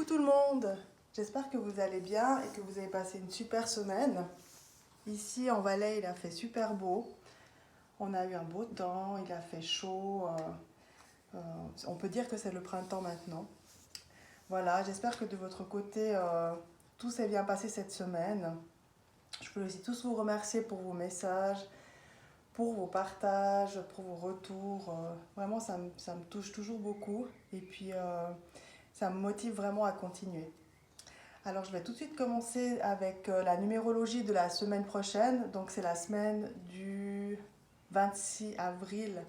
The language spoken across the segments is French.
tout le monde, j'espère que vous allez bien et que vous avez passé une super semaine. Ici en Valais il a fait super beau, on a eu un beau temps, il a fait chaud, on peut dire que c'est le printemps maintenant. Voilà, j'espère que de votre côté tout s'est bien passé cette semaine. Je peux aussi tous vous remercier pour vos messages, pour vos partages, pour vos retours. Vraiment ça me touche toujours beaucoup et puis ça me motive vraiment à continuer. Alors, je vais tout de suite commencer avec la numérologie de la semaine prochaine. Donc, c'est la semaine du 26 avril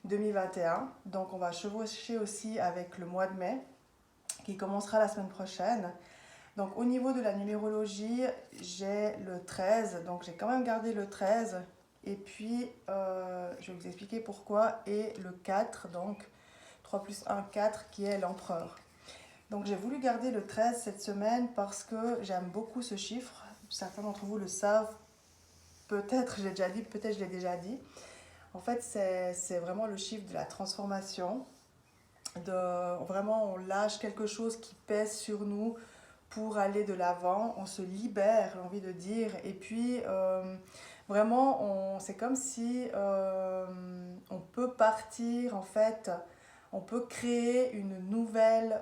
2021. Donc, on va chevaucher aussi avec le mois de mai qui commencera la semaine prochaine. Donc, au niveau de la numérologie, j'ai le 13. Donc, j'ai quand même gardé le 13. Et puis, je vais vous expliquer pourquoi. Et le 4, donc 3 plus 1, 4, qui est l'empereur. Donc j'ai voulu garder le 13 cette semaine parce que j'aime beaucoup ce chiffre. Certains d'entre vous le savent, peut-être je l'ai déjà dit, peut-être je l'ai déjà dit. En fait, c'est vraiment le chiffre de la transformation. Vraiment, on lâche quelque chose qui pèse sur nous pour aller de l'avant. On se libère, j'ai envie de dire. Et puis, vraiment, c'est comme si on peut partir, en fait, on peut créer une nouvelle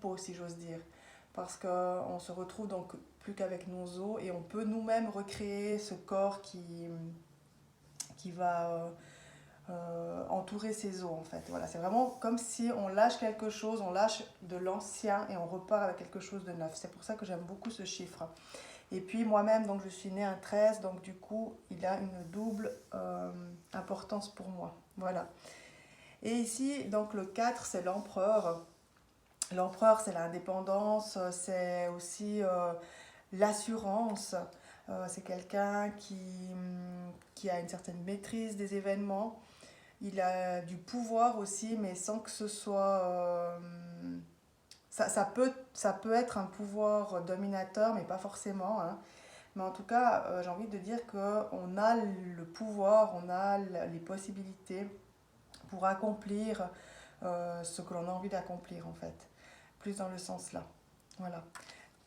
peau, si j'ose dire. Parce qu'on se retrouve donc plus qu'avec nos os et on peut nous-mêmes recréer ce corps qui va entourer ses os en fait. Voilà, c'est vraiment comme si on lâche quelque chose, on lâche de l'ancien et on repart avec quelque chose de neuf. C'est pour ça que j'aime beaucoup ce chiffre. Et puis moi-même, donc je suis née un 13, donc du coup, il a une double importance pour moi. Voilà. Et ici, donc le 4, c'est l'empereur. L'empereur, c'est l'indépendance, c'est aussi l'assurance. C'est quelqu'un qui a une certaine maîtrise des événements. Il a du pouvoir aussi, mais sans que ce soit... ça peut être un pouvoir dominateur, mais pas forcément, hein. Mais en tout cas, j'ai envie de dire qu'on a le pouvoir, on a les possibilités pour accomplir ce que l'on a envie d'accomplir en fait. Plus dans le sens là. Voilà.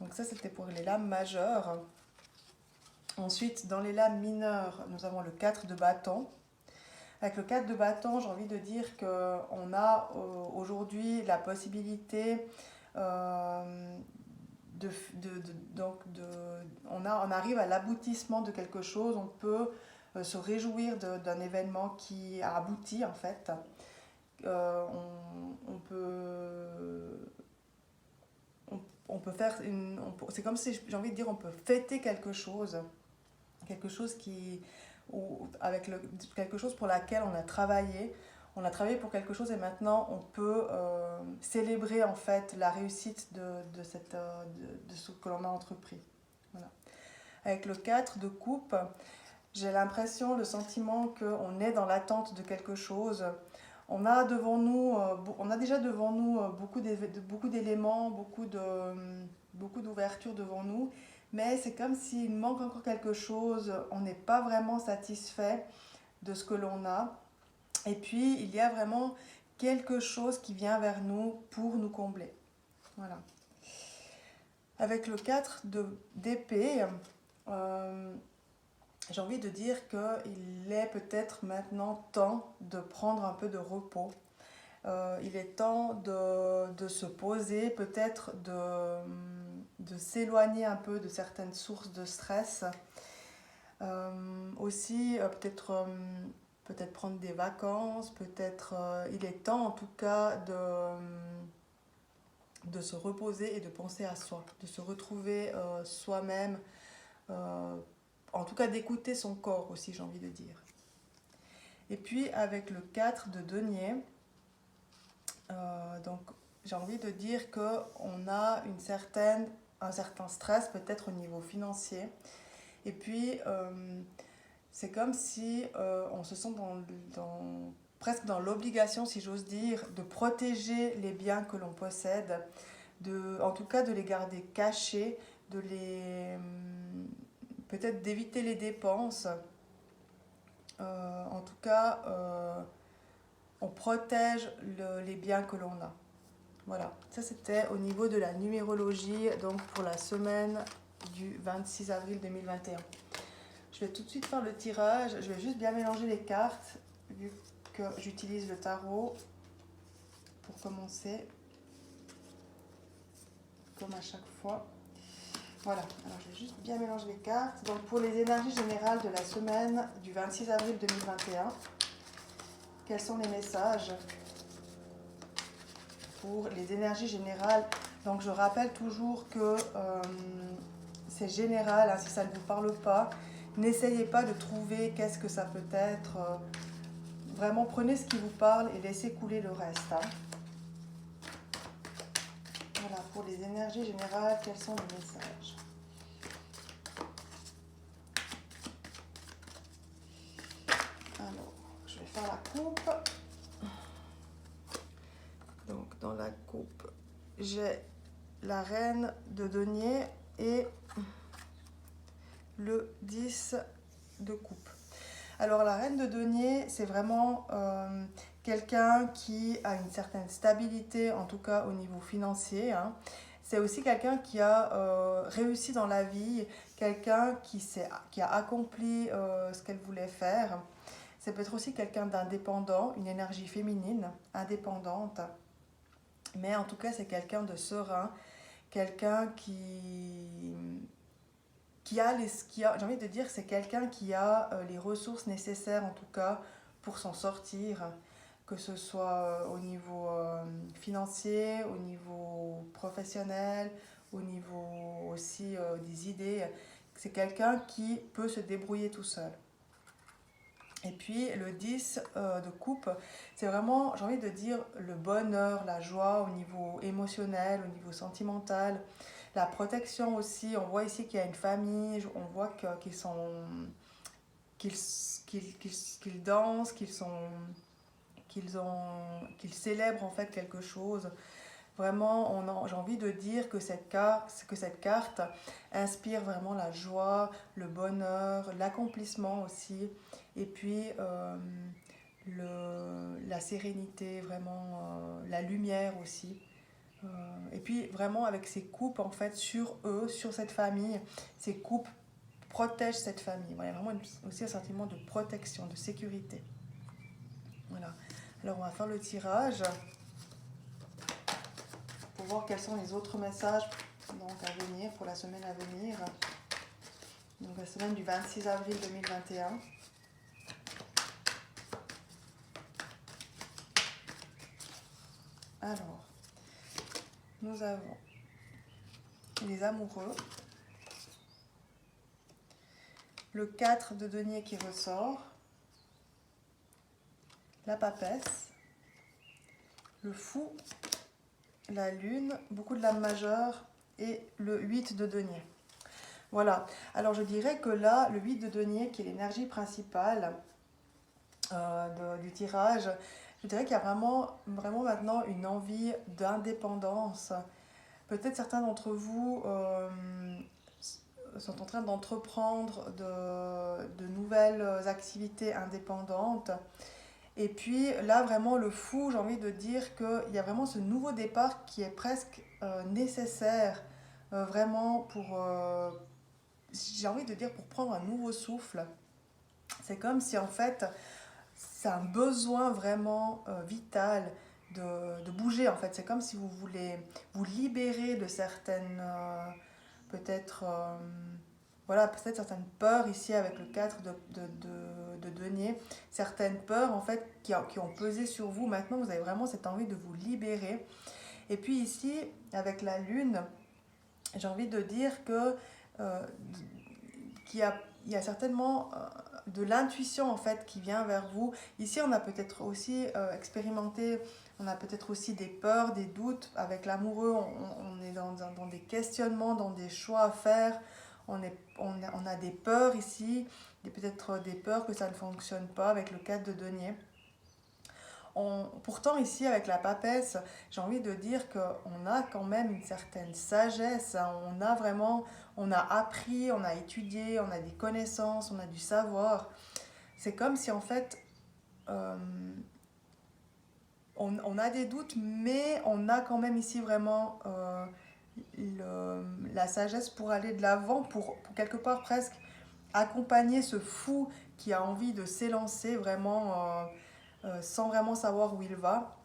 Donc ça c'était pour les lames majeures. Ensuite, dans les lames mineures, nous avons le 4 de bâton. Avec le 4 de bâton, j'ai envie de dire qu'on a aujourd'hui la possibilité on arrive à l'aboutissement de quelque chose, on peut se réjouir d'un événement qui a abouti en fait. On peut on peut faire c'est comme si j'ai envie de dire on peut fêter quelque chose qui quelque chose pour laquelle on a travaillé pour quelque chose et maintenant on peut célébrer en fait la réussite de ce que l'on a entrepris. Voilà. Avec le 4 de coupe, j'ai l'impression, le sentiment qu'on est dans l'attente de quelque chose. On a déjà devant nous beaucoup d'éléments, beaucoup d'ouverture devant nous, mais c'est comme s'il manque encore quelque chose, on n'est pas vraiment satisfait de ce que l'on a. Et puis, il y a vraiment quelque chose qui vient vers nous pour nous combler. Voilà. Avec le 4 d'épée, j'ai envie de dire qu'il est peut-être maintenant temps de prendre un peu de repos. Il est temps de se poser, peut-être de s'éloigner un peu de certaines sources de stress. Aussi, peut-être prendre des vacances, il est temps en tout cas de se reposer et de penser à soi, de se retrouver soi-même, en tout cas d'écouter son corps aussi, j'ai envie de dire. Et puis avec le 4 de denier, donc j'ai envie de dire qu'on a un certain stress peut-être au niveau financier. Et puis c'est comme si on se sent presque dans l'obligation, si j'ose dire, de protéger les biens que l'on possède, en tout cas de les garder cachés, peut-être d'éviter les dépenses. En tout cas, on protège les biens que l'on a. Voilà, ça c'était au niveau de la numérologie, donc pour la semaine du 26 avril 2021. Je vais tout de suite faire le tirage, je vais juste bien mélanger les cartes, vu que j'utilise le tarot pour commencer, comme à chaque fois. Voilà, alors je vais juste bien mélanger les cartes. Donc pour les énergies générales de la semaine du 26 avril 2021, quels sont les messages pour les énergies générales? Donc je rappelle toujours que c'est général, hein, si ça ne vous parle pas, n'essayez pas de trouver qu'est-ce que ça peut être. Vraiment prenez ce qui vous parle et laissez couler le reste. Hein. Voilà, pour les énergies générales, quels sont les messages? Alors, je vais faire la coupe. Donc, dans la coupe, j'ai la reine de denier et le 10 de coupe. Alors, la reine de denier, c'est vraiment quelqu'un qui a une certaine stabilité, en tout cas au niveau financier. Hein. C'est aussi quelqu'un qui a réussi dans la vie, quelqu'un qui a accompli ce qu'elle voulait faire. Ça peut être aussi quelqu'un d'indépendant, une énergie féminine, indépendante. Mais en tout cas, c'est quelqu'un de serein, quelqu'un j'ai envie de dire, c'est quelqu'un qui a les ressources nécessaires, en tout cas, pour s'en sortir, que ce soit au niveau financier, au niveau professionnel, au niveau aussi des idées. C'est quelqu'un qui peut se débrouiller tout seul. Et puis le 10 de coupe, c'est vraiment, j'ai envie de dire, le bonheur, la joie au niveau émotionnel, au niveau sentimental, la protection aussi. On voit ici qu'il y a une famille, on voit qu'ils dansent, qu'ils célèbrent en fait quelque chose. Vraiment, j'ai envie de dire que cette carte inspire vraiment la joie, le bonheur, l'accomplissement aussi, et puis la sérénité, vraiment la lumière aussi. Et puis vraiment avec ces coupes en fait sur eux, sur cette famille, ces coupes protègent cette famille. Voilà, vraiment aussi un sentiment de protection, de sécurité. Voilà. Alors on va faire le tirage pour voir quels sont les autres messages donc, à venir, pour la semaine à venir. Donc la semaine du 26 avril 2021. Alors, nous avons les amoureux, le 4 de denier qui ressort, la papesse, le fou, la lune, beaucoup de l'âme majeure et le 8 de denier. Voilà, alors je dirais que là, le 8 de denier, qui est l'énergie principale du tirage, je dirais qu'il y a vraiment maintenant une envie d'indépendance. Peut-être certains d'entre vous sont en train d'entreprendre de nouvelles activités indépendantes. Et puis là, vraiment, le fou, j'ai envie de dire qu'il y a vraiment ce nouveau départ qui est presque nécessaire, vraiment j'ai envie de dire, pour prendre un nouveau souffle. C'est comme si en fait, c'est un besoin vraiment vital de bouger en fait. C'est comme si vous voulez vous libérer de certaines, peut-être, voilà, peut-être certaines peurs ici avec le 4 de denier. Certaines peurs en fait qui ont pesé sur vous. Maintenant, vous avez vraiment cette envie de vous libérer. Et puis ici, avec la lune, j'ai envie de dire que qu'il y a certainement de l'intuition en fait qui vient vers vous. Ici, on a peut-être aussi expérimenté, on a peut-être aussi des peurs, des doutes avec l'amoureux. On est dans des questionnements, dans des choix à faire. On a des peurs ici, peut-être des peurs que ça ne fonctionne pas avec le 4 de denier. Pourtant ici avec la papesse, j'ai envie de dire qu'on a quand même une certaine sagesse, hein. On a appris, on a étudié, on a des connaissances, on a du savoir. C'est comme si en fait on a des doutes, mais on a quand même ici vraiment la sagesse pour aller de l'avant, pour quelque part presque accompagner ce fou qui a envie de s'élancer vraiment sans vraiment savoir où il va.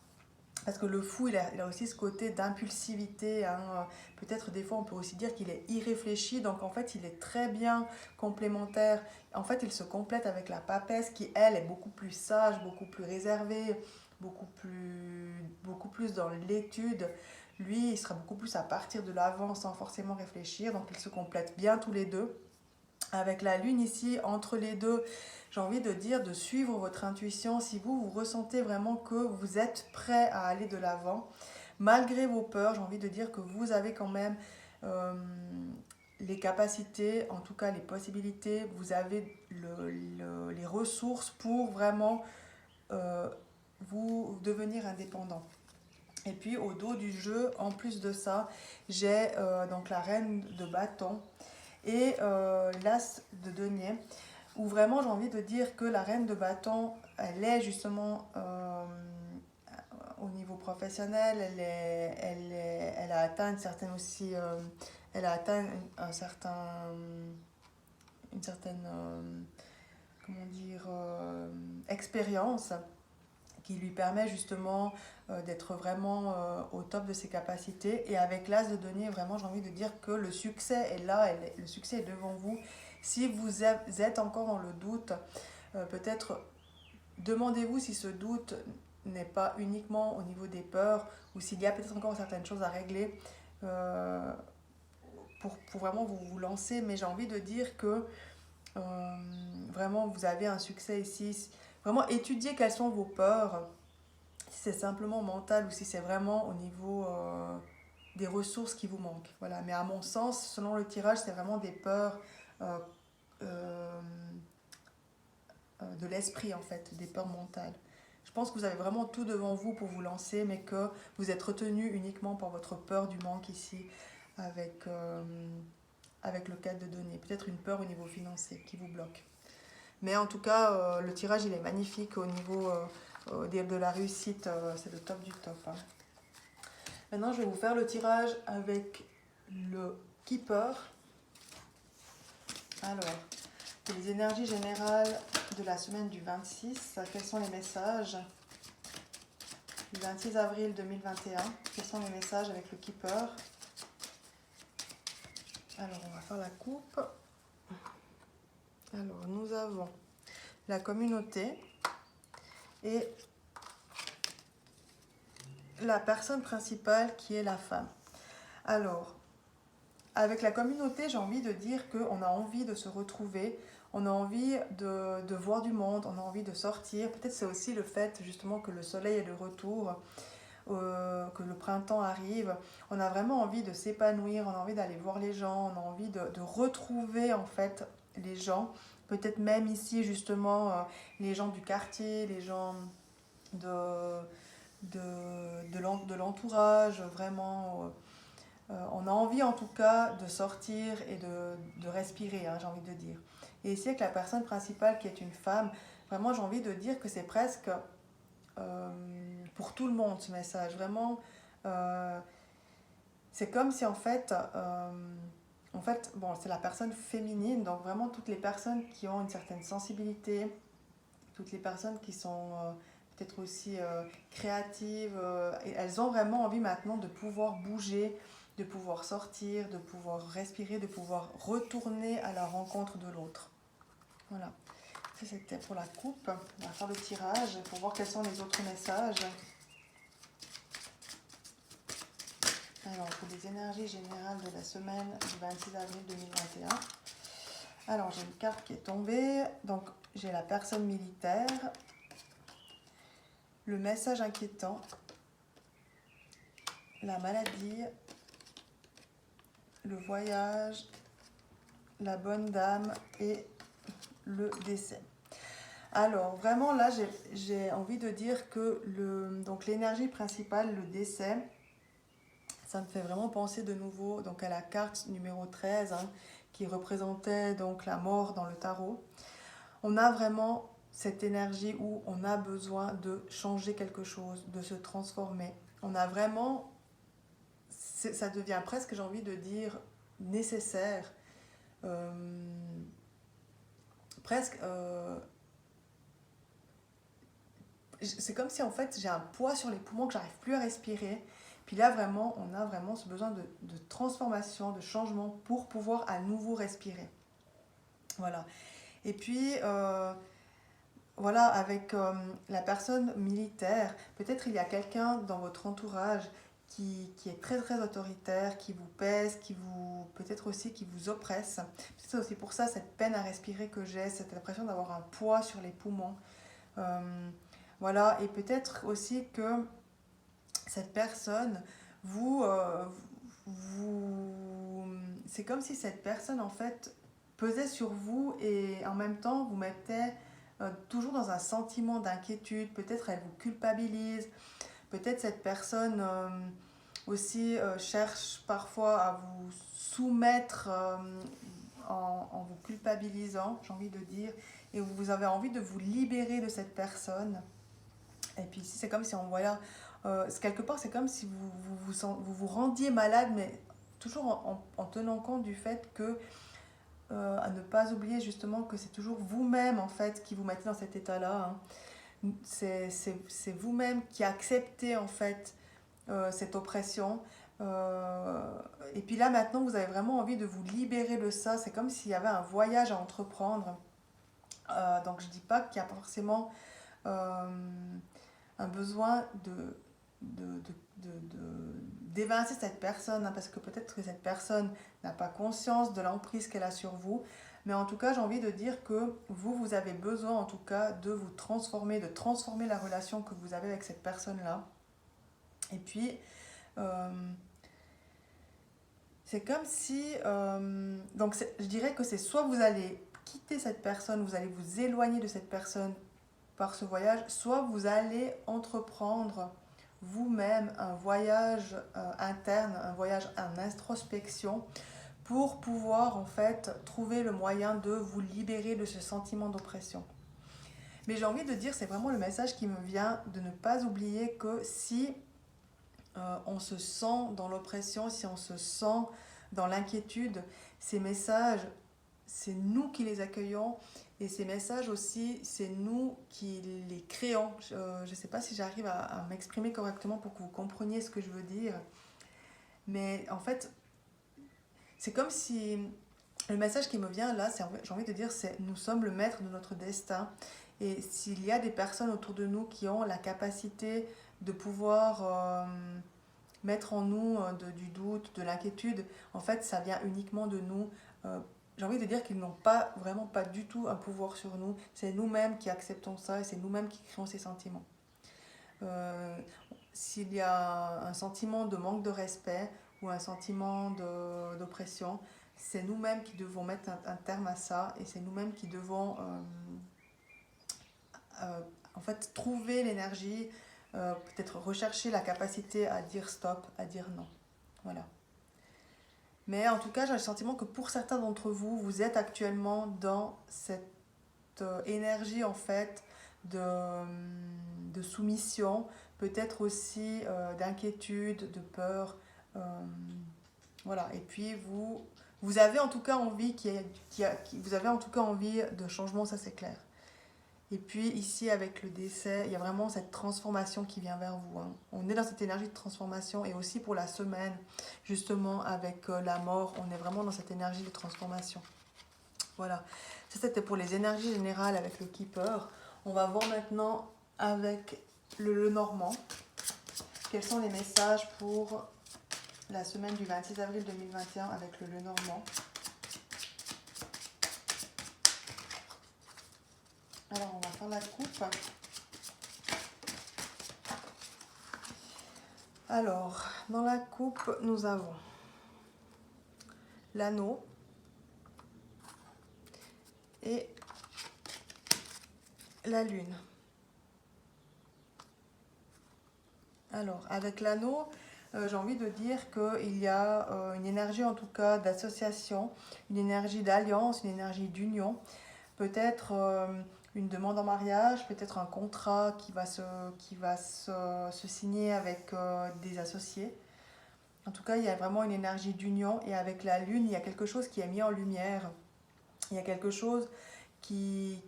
Parce que le fou, il a aussi ce côté d'impulsivité, hein. Peut-être des fois on peut aussi dire qu'il est irréfléchi, donc en fait il est très bien complémentaire. En fait il se complète avec la papesse qui elle est beaucoup plus sage, beaucoup plus réservée, beaucoup plus dans l'étude. Lui il sera beaucoup plus à partir de l'avant sans forcément réfléchir, donc ils se complètent bien tous les deux. Avec la lune ici, entre les deux, j'ai envie de dire de suivre votre intuition. Si vous ressentez vraiment que vous êtes prêt à aller de l'avant, malgré vos peurs, j'ai envie de dire que vous avez quand même les capacités, en tout cas les possibilités, vous avez les ressources pour vraiment vous devenir indépendant. Et puis au dos du jeu, en plus de ça, j'ai donc la reine de bâton et l'as de denier, où vraiment j'ai envie de dire que la reine de bâton, elle est justement au niveau professionnel, elle a atteint une certaine aussi, elle a atteint une certaine comment dire, expérience qui lui permet justement d'être vraiment au top de ses capacités. Et avec l'as de denier, vraiment, j'ai envie de dire que le succès est là, le succès est devant vous. Si vous êtes encore dans le doute, peut-être demandez-vous si ce doute n'est pas uniquement au niveau des peurs ou s'il y a peut-être encore certaines choses à régler pour vraiment vous lancer. Mais j'ai envie de dire que vraiment vous avez un succès ici. Vraiment étudier quelles sont vos peurs, si c'est simplement mental ou si c'est vraiment au niveau des ressources qui vous manquent. Voilà. Mais à mon sens, selon le tirage, c'est vraiment des peurs de l'esprit en fait, des peurs mentales. Je pense que vous avez vraiment tout devant vous pour vous lancer, mais que vous êtes retenu uniquement par votre peur du manque ici, avec le 4 de denier. Peut-être une peur au niveau financier qui vous bloque. Mais en tout cas, le tirage, il est magnifique au niveau de la réussite. C'est le top du top. Hein. Maintenant, je vais vous faire le tirage avec le Keeper. Alors, les énergies générales de la semaine du 26. Quels sont les messages du 26 avril 2021? Quels sont les messages avec le Keeper? Alors, on va faire la coupe. Alors, nous avons la communauté et la personne principale qui est la femme. Alors, avec la communauté, j'ai envie de dire qu'on a envie de se retrouver, on a envie de voir du monde, on a envie de sortir. Peut-être c'est aussi le fait justement que le soleil est de retour, que le printemps arrive. On a vraiment envie de s'épanouir, on a envie d'aller voir les gens, on a envie de retrouver en fait les gens. Peut-être même ici justement les gens du quartier, les gens de l'entourage, vraiment. On a envie en tout cas de sortir et de respirer, hein, j'ai envie de dire. Et ici avec la personne principale qui est une femme, vraiment j'ai envie de dire que c'est presque pour tout le monde ce message. Vraiment, c'est comme si en fait, bon, c'est la personne féminine, donc vraiment toutes les personnes qui ont une certaine sensibilité, toutes les personnes qui sont peut-être aussi créatives, et elles ont vraiment envie maintenant de pouvoir bouger, de pouvoir sortir, de pouvoir respirer, de pouvoir retourner à la rencontre de l'autre. Voilà. Ça, c'était pour la coupe. On va faire le tirage pour voir quels sont les autres messages. Alors, pour les énergies générales de la semaine du 26 avril 2021. Alors, j'ai une carte qui est tombée. Donc, j'ai la personne militaire. Le message inquiétant. La maladie. Le voyage. La bonne dame et le décès. Alors, vraiment, là, j'ai envie de dire que donc l'énergie principale, le décès, ça me fait vraiment penser de nouveau donc, à la carte numéro 13, hein, qui représentait donc la mort dans le tarot. On a vraiment cette énergie où on a besoin de changer quelque chose, de se transformer. On a vraiment, ça devient presque, j'ai envie de dire, nécessaire. Presque, c'est comme si en fait j'ai un poids sur les poumons que j'arrive plus à respirer. Puis là vraiment, on a vraiment ce besoin de transformation, de changement pour pouvoir à nouveau respirer. Voilà. Et puis, voilà, avec la personne militaire, peut-être il y a quelqu'un dans votre entourage qui est très très autoritaire, qui vous pèse, peut-être aussi qui vous oppresse. C'est aussi pour ça cette peine à respirer que j'ai, cette impression d'avoir un poids sur les poumons. Voilà, et peut-être aussi que cette personne, c'est comme si cette personne en fait pesait sur vous et en même temps vous mettait toujours dans un sentiment d'inquiétude. Peut-être elle vous culpabilise, peut-être cette personne aussi cherche parfois à vous soumettre en vous culpabilisant, j'ai envie de dire, et vous avez envie de vous libérer de cette personne. Et puis ici, c'est comme si on voyait, quelque part, c'est comme si vous rendiez malade, mais toujours en tenant compte du fait que, à ne pas oublier justement que c'est toujours vous-même en fait qui vous mettez dans cet état-là. Hein. C'est vous-même qui acceptez en fait cette oppression. Et puis là maintenant, vous avez vraiment envie de vous libérer de ça. C'est comme s'il y avait un voyage à entreprendre. Donc je dis pas qu'il y a forcément un besoin d'évincer cette personne, hein, parce que peut-être que cette personne n'a pas conscience de l'emprise qu'elle a sur vous, mais en tout cas j'ai envie de dire que vous avez besoin en tout cas de vous transformer, de transformer la relation que vous avez avec cette personne-là. Et puis c'est comme si donc je dirais que c'est soit vous allez quitter cette personne, vous allez vous éloigner de cette personne par ce voyage, soit vous allez entreprendre vous-même un voyage interne, un voyage en introspection pour pouvoir en fait trouver le moyen de vous libérer de ce sentiment d'oppression. Mais j'ai envie de dire, c'est vraiment le message qui me vient de ne pas oublier que si on se sent dans l'oppression, si on se sent dans l'inquiétude, ces messages, c'est nous qui les accueillons. Et ces messages aussi, c'est nous qui les créons. Je ne sais pas si j'arrive à m'exprimer correctement pour que vous compreniez ce que je veux dire. Mais en fait, c'est comme si le message qui me vient là, j'ai envie de dire, c'est nous sommes le maître de notre destin. Et s'il y a des personnes autour de nous qui ont la capacité de pouvoir mettre en nous du doute, de l'inquiétude, en fait, ça vient uniquement de nous. J'ai envie de dire qu'ils n'ont vraiment pas du tout un pouvoir sur nous. C'est nous-mêmes qui acceptons ça et c'est nous-mêmes qui créons ces sentiments. S'il y a un sentiment de manque de respect ou un sentiment d'oppression, c'est nous-mêmes qui devons mettre un terme à ça et c'est nous-mêmes qui devons en fait trouver l'énergie, peut-être rechercher la capacité à dire stop, à dire non. Voilà. Mais en tout cas, j'ai le sentiment que pour certains d'entre vous, vous êtes actuellement dans cette énergie en fait de soumission, peut-être aussi d'inquiétude, de peur. Voilà. Et puis vous avez en tout cas envie vous avez en tout cas envie de changement, ça c'est clair. Et puis ici avec le décès, il y a vraiment cette transformation qui vient vers vous. Hein. On est dans cette énergie de transformation et aussi pour la semaine, justement avec la mort, on est vraiment dans cette énergie de transformation. Voilà, ça c'était pour les énergies générales avec le Keeper. On va voir maintenant avec le Lenormand. Quels sont les messages pour la semaine du 26 avril 2021 avec le Lenormand. Alors, on va faire la coupe. Alors, dans la coupe, nous avons l'anneau et la lune. Alors, avec l'anneau, j'ai envie de dire qu'il y a une énergie en tout cas d'association, une énergie d'alliance, une énergie d'union. Peut-être une demande en mariage, peut-être un contrat qui va se signer avec des associés. En tout cas, il y a vraiment une énergie d'union et avec la lune, il y a quelque chose qui est mis en lumière. Il y a quelque chose qui,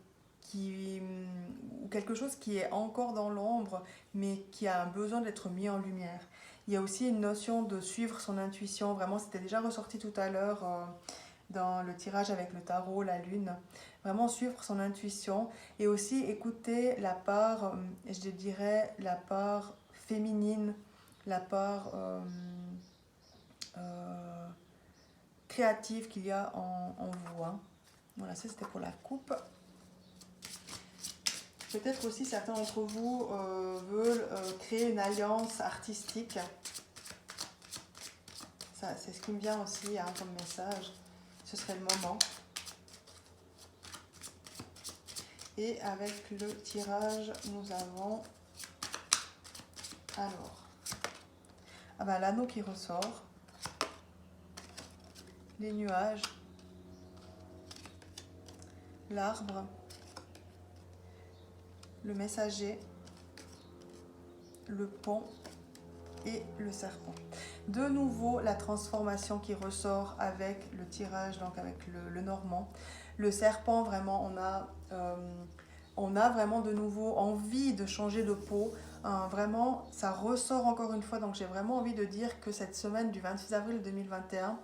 ou quelque chose qui est encore dans l'ombre, mais qui a un besoin d'être mis en lumière. Il y a aussi une notion de suivre son intuition. Vraiment, c'était déjà ressorti tout à l'heure dans le tirage avec le tarot, la lune. Vraiment suivre son intuition et aussi écouter la part, je dirais, la part féminine, la part créative qu'il y a en vous. Hein. Voilà, ça c'était pour la coupe. Peut-être aussi certains d'entre vous veulent créer une alliance artistique. Ça, c'est ce qui me vient aussi hein, comme message. Ce serait le moment. Et avec le tirage, nous avons... Alors... Ah ben, l'anneau qui ressort. Les nuages. L'arbre. Le messager. Le pont. Et le serpent. De nouveau, la transformation qui ressort avec le tirage, donc avec le normand. Le serpent, vraiment, on a vraiment de nouveau envie de changer de peau. Vraiment, ça ressort encore une fois. Donc, j'ai vraiment envie de dire que cette semaine du 26 avril 2021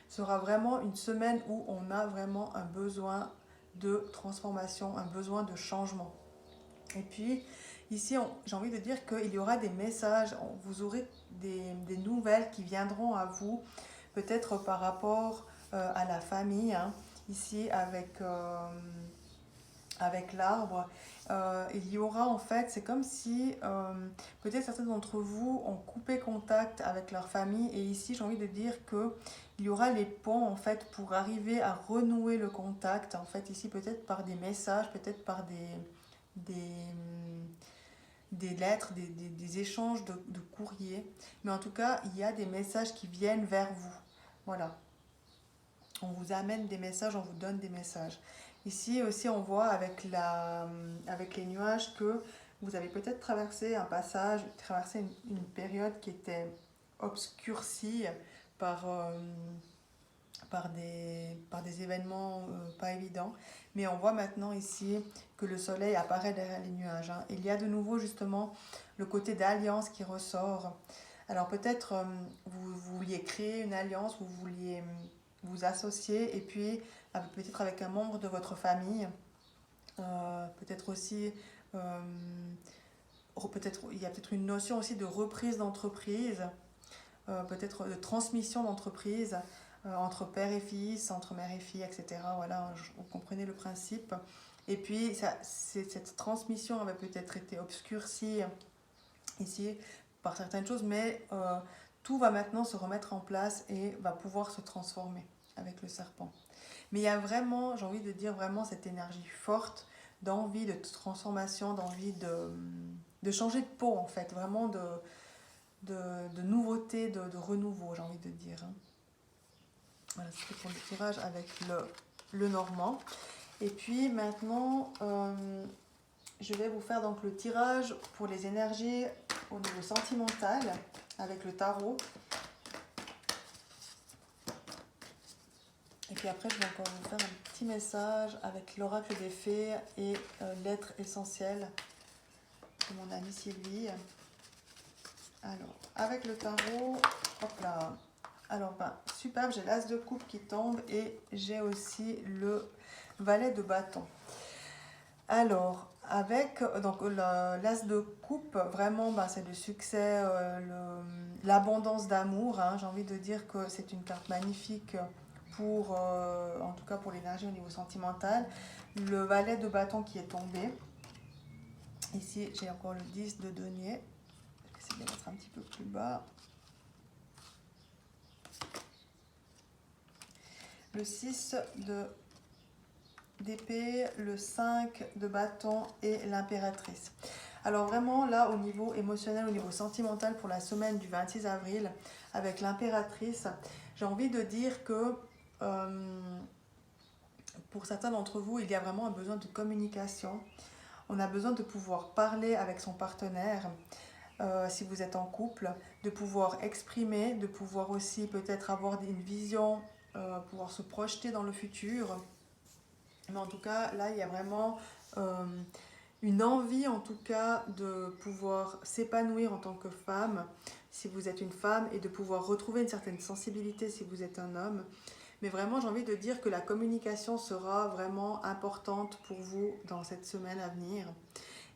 sera vraiment une semaine où on a vraiment un besoin de transformation, un besoin de changement. Et puis, ici, j'ai envie de dire qu'il y aura des messages, vous aurez des nouvelles qui viendront à vous, peut-être par rapport à la famille, hein, ici avec l'arbre. Il y aura en fait, c'est comme si peut-être certains d'entre vous ont coupé contact avec leur famille et ici j'ai envie de dire que il y aura les ponts en fait pour arriver à renouer le contact en fait ici peut-être par des messages, peut-être par des lettres, des échanges de courriers. Mais en tout cas, il y a des messages qui viennent vers vous. Voilà. On vous amène des messages, on vous donne des messages. Ici aussi, on voit avec les nuages que vous avez peut-être traversé un passage, traversé une période qui était obscurcie par des événements pas évidents. Mais on voit maintenant ici que le soleil apparaît derrière les nuages. Hein. Il y a de nouveau justement le côté d'alliance qui ressort. Alors peut-être vous vouliez créer une alliance, vous vouliez vous associer et puis peut-être avec un membre de votre famille. Peut-être aussi, il y a peut-être une notion aussi de reprise d'entreprise, peut-être de transmission d'entreprise. Entre père et fils, entre mère et fille, etc. Voilà, vous comprenez le principe. Et puis, cette transmission avait peut-être été obscurcie ici par certaines choses, mais tout va maintenant se remettre en place et va pouvoir se transformer avec le serpent. Mais il y a vraiment, j'ai envie de dire vraiment cette énergie forte d'envie de transformation, d'envie de changer de peau en fait, vraiment de nouveauté, de renouveau, j'ai envie de dire. Hein. Voilà, c'était pour le tirage avec le normand. Et puis maintenant, je vais vous faire donc le tirage pour les énergies au niveau sentimental avec le tarot. Et puis après, je vais encore vous faire un petit message avec l'oracle des fées et l'être essentiel de mon amie Sylvie. Alors, avec le tarot, hop là. Alors, superbe, j'ai l'as de coupe qui tombe et j'ai aussi le valet de bâton. Alors, avec donc l'as de coupe, vraiment, c'est le succès, l'abondance d'amour. Hein. J'ai envie de dire que c'est une carte magnifique pour, en tout cas pour l'énergie au niveau sentimental. Le valet de bâton qui est tombé. Ici, j'ai encore le 10 de denier. Je vais essayer de le mettre un petit peu plus bas. Le 6 d'épée, le 5 de bâton et l'impératrice. Alors vraiment là au niveau émotionnel, au niveau sentimental pour la semaine du 26 avril avec l'impératrice, j'ai envie de dire que pour certains d'entre vous, il y a vraiment un besoin de communication. On a besoin de pouvoir parler avec son partenaire, si vous êtes en couple, de pouvoir exprimer, de pouvoir aussi peut-être avoir une vision, pouvoir se projeter dans le futur. Mais en tout cas, là, il y a vraiment euh, une envie, en tout cas, de pouvoir s'épanouir en tant que femme, si vous êtes une femme, et de pouvoir retrouver une certaine sensibilité si vous êtes un homme. Mais vraiment, j'ai envie de dire que la communication sera vraiment importante pour vous dans cette semaine à venir.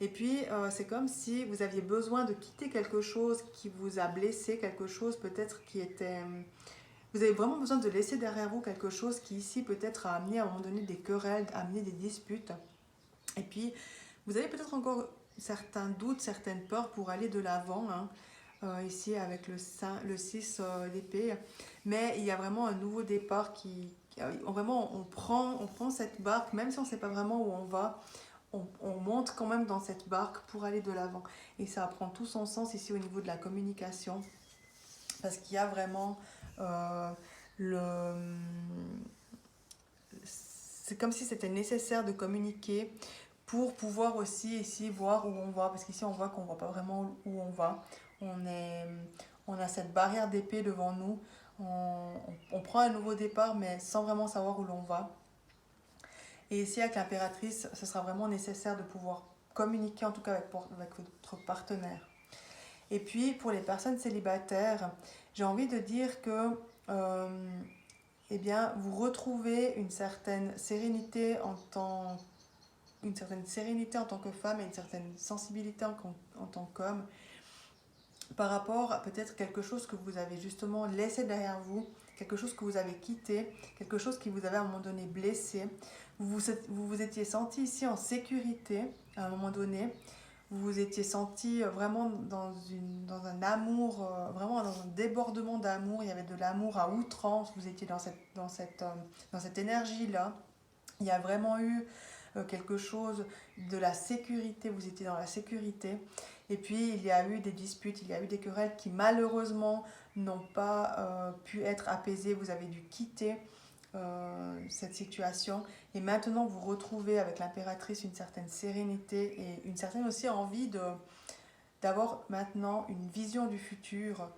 Et puis, c'est comme si vous aviez besoin de quitter quelque chose qui vous a blessé, quelque chose peut-être qui était... Vous avez vraiment besoin de laisser derrière vous quelque chose qui ici peut-être a amené à un moment donné des querelles, a amené des disputes. Et puis, vous avez peut-être encore certains doutes, certaines peurs pour aller de l'avant, hein, ici avec le 6 d'épée. Mais il y a vraiment un nouveau départ vraiment, on prend cette barque, même si on ne sait pas vraiment où on va, on monte quand même dans cette barque pour aller de l'avant. Et ça prend tout son sens ici au niveau de la communication, parce qu'il y a vraiment euh, le... C'est comme si c'était nécessaire de communiquer pour pouvoir aussi ici voir où on va, parce qu'ici on voit qu'on ne voit pas vraiment où on va. On, est, on a cette barrière d'épée devant nous, on prend un nouveau départ mais sans vraiment savoir où l'on va. Et ici avec l'impératrice, ce sera vraiment nécessaire de pouvoir communiquer en tout cas avec votre partenaire. Et puis pour les personnes célibataires, j'ai envie de dire que eh bien, vous retrouvez une certaine sérénité en tant que femme et une certaine sensibilité en tant qu'homme par rapport à peut-être quelque chose que vous avez justement laissé derrière vous, quelque chose que vous avez quitté, quelque chose qui vous avait à un moment donné blessé. Vous étiez senti ici en sécurité à un moment donné. Vous vous étiez senti vraiment dans un amour, vraiment dans un débordement d'amour. Il y avait de l'amour à outrance. Vous étiez dans cette énergie-là. Il y a vraiment eu quelque chose de la sécurité. Vous étiez dans la sécurité. Et puis, il y a eu des disputes, il y a eu des querelles qui malheureusement n'ont pas pu être apaisées. Vous avez dû quitter cette situation. Et maintenant, vous retrouvez avec l'impératrice une certaine sérénité et une certaine aussi envie d'avoir maintenant une vision du futur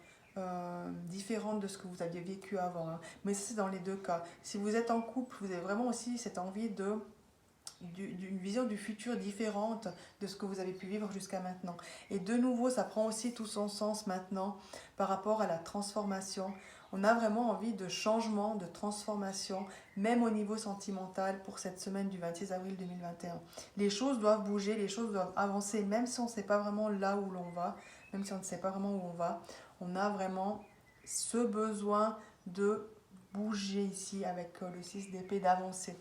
différente de ce que vous aviez vécu avant. Hein. Mais ça, c'est dans les deux cas. Si vous êtes en couple, vous avez vraiment aussi cette envie d'une vision du futur différente de ce que vous avez pu vivre jusqu'à maintenant. Et de nouveau, ça prend aussi tout son sens maintenant par rapport à la transformation. On a vraiment envie de changement, de transformation, même au niveau sentimental pour cette semaine du 26 avril 2021. Les choses doivent bouger, les choses doivent avancer, même si on ne sait pas vraiment là où l'on va, même si on ne sait pas vraiment où on va. On a vraiment ce besoin de bouger ici avec le 6 d'épée, d'avancer.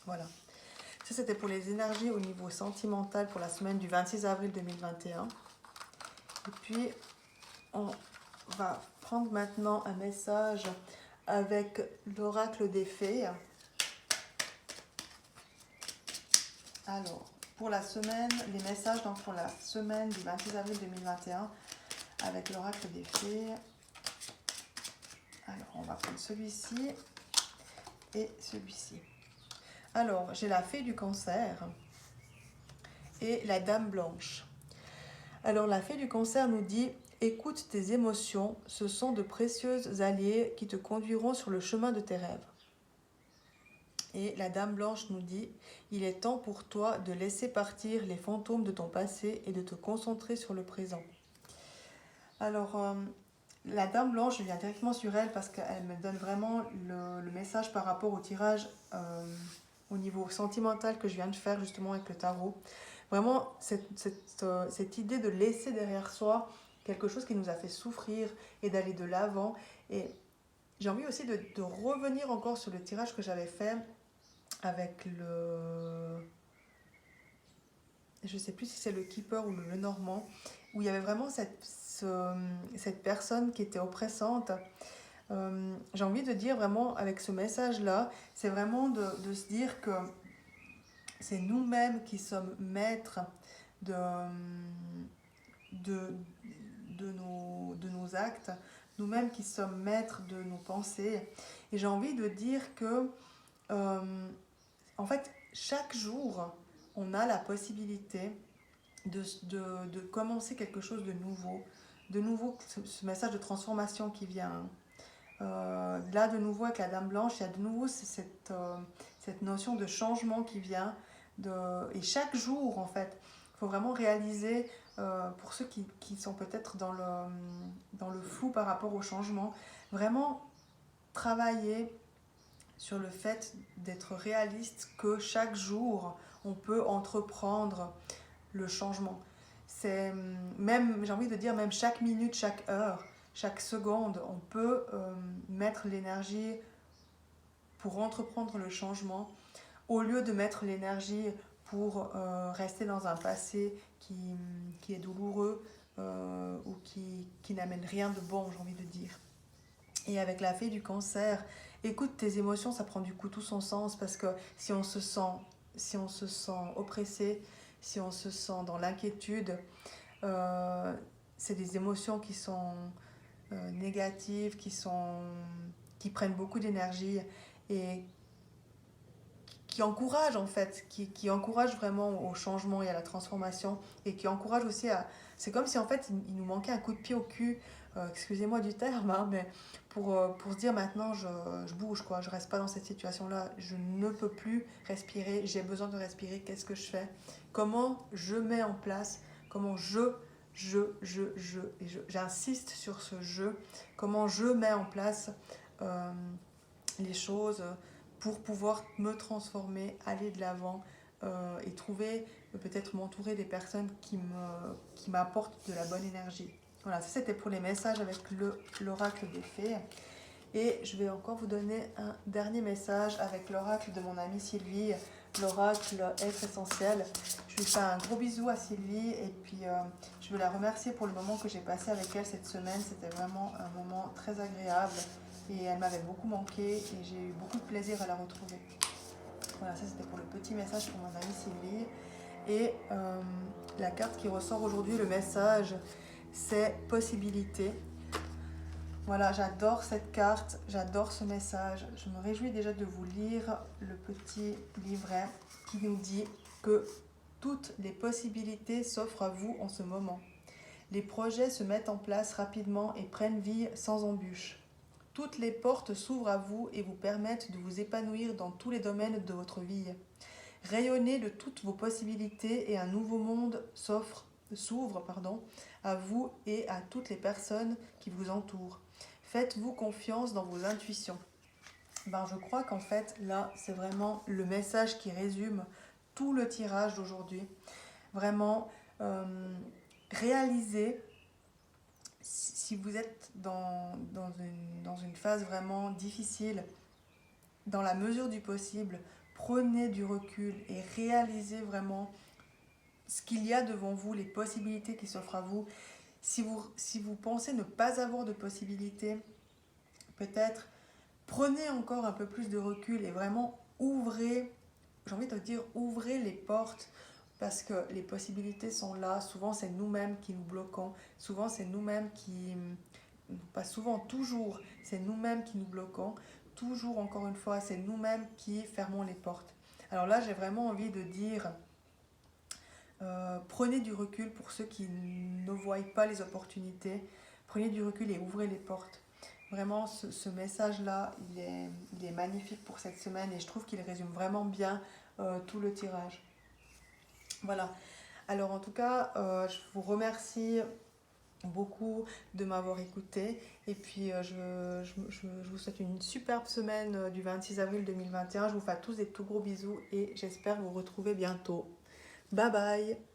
Voilà. Ça, c'était pour les énergies au niveau sentimental pour la semaine du 26 avril 2021. Et puis, on va prendre maintenant un message avec l'oracle des fées. Alors, pour la semaine, les messages donc pour la semaine du 26 avril 2021 avec l'oracle des fées. Alors, on va prendre celui-ci et celui-ci. Alors, j'ai la fée du cancer et la dame blanche. Alors, la fée du cancer nous dit « Écoute tes émotions, ce sont de précieuses alliées qui te conduiront sur le chemin de tes rêves. » Et la dame blanche nous dit « Il est temps pour toi de laisser partir les fantômes de ton passé et de te concentrer sur le présent. » Alors, la dame blanche, je viens directement sur elle parce qu'elle me donne vraiment le message par rapport au tirage au niveau sentimental que je viens de faire justement avec le tarot. Vraiment, cette idée de laisser derrière soi quelque chose qui nous a fait souffrir et d'aller de l'avant. Et j'ai envie aussi de revenir encore sur le tirage que j'avais fait avec je ne sais plus si c'est le Keeper ou le Normand, où il y avait vraiment cette personne qui était oppressante. J'ai envie de dire vraiment avec ce message-là, c'est vraiment de se dire que c'est nous-mêmes qui sommes maîtres de nos actes, nous-mêmes qui sommes maîtres de nos pensées. Et j'ai envie de dire que en fait, chaque jour, on a la possibilité de commencer quelque chose de nouveau. De nouveau, ce message de transformation qui vient. Là, de nouveau, avec la Dame Blanche, il y a de nouveau cette notion de changement qui vient. Et chaque jour, en fait, il faut vraiment réaliser, pour ceux qui sont peut-être dans le flou par rapport au changement, vraiment travailler sur le fait d'être réaliste, que chaque jour, on peut entreprendre le changement. C'est même, j'ai envie de dire, même chaque minute, chaque heure, chaque seconde, on peut mettre l'énergie pour entreprendre le changement, au lieu de mettre l'énergie pour rester dans un passé qui est douloureux ou qui n'amène rien de bon, j'ai envie de dire. Et avec la fée du Cancer, écoute tes émotions, ça prend du coup tout son sens, parce que si on se sent oppressé, si on se sent dans l'inquiétude, c'est des émotions qui sont négatives, qui prennent beaucoup d'énergie et qui encouragent en fait, qui encouragent vraiment au changement et à la transformation, et qui encouragent aussi à... C'est comme si en fait il nous manquait un coup de pied au cul, excusez-moi du terme, hein, mais pour se dire maintenant je bouge, quoi, je reste pas dans cette situation-là, je ne peux plus respirer, j'ai besoin de respirer, qu'est-ce que je fais? Comment je mets en place, comment j'insiste sur ce jeu, comment je mets en place les choses pour pouvoir me transformer, aller de l'avant et trouver, peut-être m'entourer des personnes qui m'apportent de la bonne énergie. Voilà, ça c'était pour les messages avec l'oracle des fées. Et je vais encore vous donner un dernier message avec l'oracle de mon amie Sylvie, l'oracle être essentiel. Je lui fais un gros bisou à Sylvie et puis je veux la remercier pour le moment que j'ai passé avec elle cette semaine. C'était vraiment un moment très agréable et elle m'avait beaucoup manqué et j'ai eu beaucoup de plaisir à la retrouver. Voilà, ça c'était pour le petit message pour mon amie Sylvie. Et la carte qui ressort aujourd'hui, le message, c'est possibilité. Voilà, j'adore cette carte, j'adore ce message. Je me réjouis déjà de vous lire le petit livret qui nous dit que toutes les possibilités s'offrent à vous en ce moment. Les projets se mettent en place rapidement et prennent vie sans embûche. Toutes les portes s'ouvrent à vous et vous permettent de vous épanouir dans tous les domaines de votre vie. Rayonnez de toutes vos possibilités et un nouveau monde s'ouvre à vous et à toutes les personnes qui vous entourent. Faites-vous confiance dans vos intuitions. Je crois qu'en fait, là, c'est vraiment le message qui résume tout le tirage d'aujourd'hui. Vraiment, réalisez, si vous êtes dans une phase vraiment difficile, dans la mesure du possible, prenez du recul et réalisez vraiment ce qu'il y a devant vous, les possibilités qui s'offrent à vous. Si vous pensez ne pas avoir de possibilités, peut-être prenez encore un peu plus de recul et vraiment ouvrez, j'ai envie de dire, ouvrez les portes, parce que les possibilités sont là. Souvent, c'est nous-mêmes qui nous bloquons. Souvent, c'est nous-mêmes qui... Pas souvent, toujours, c'est nous-mêmes qui nous bloquons. Toujours, encore une fois, c'est nous-mêmes qui fermons les portes. Alors là, j'ai vraiment envie de dire... prenez du recul pour ceux qui ne voient pas les opportunités. Prenez du recul et ouvrez les portes. Vraiment, ce message-là, il est magnifique pour cette semaine et je trouve qu'il résume vraiment bien tout le tirage. Voilà. Alors en tout cas, je vous remercie beaucoup de m'avoir écouté et puis je vous souhaite une superbe semaine du 26 avril 2021. Je vous fais à tous des tout gros bisous et j'espère vous retrouver bientôt. Bye bye!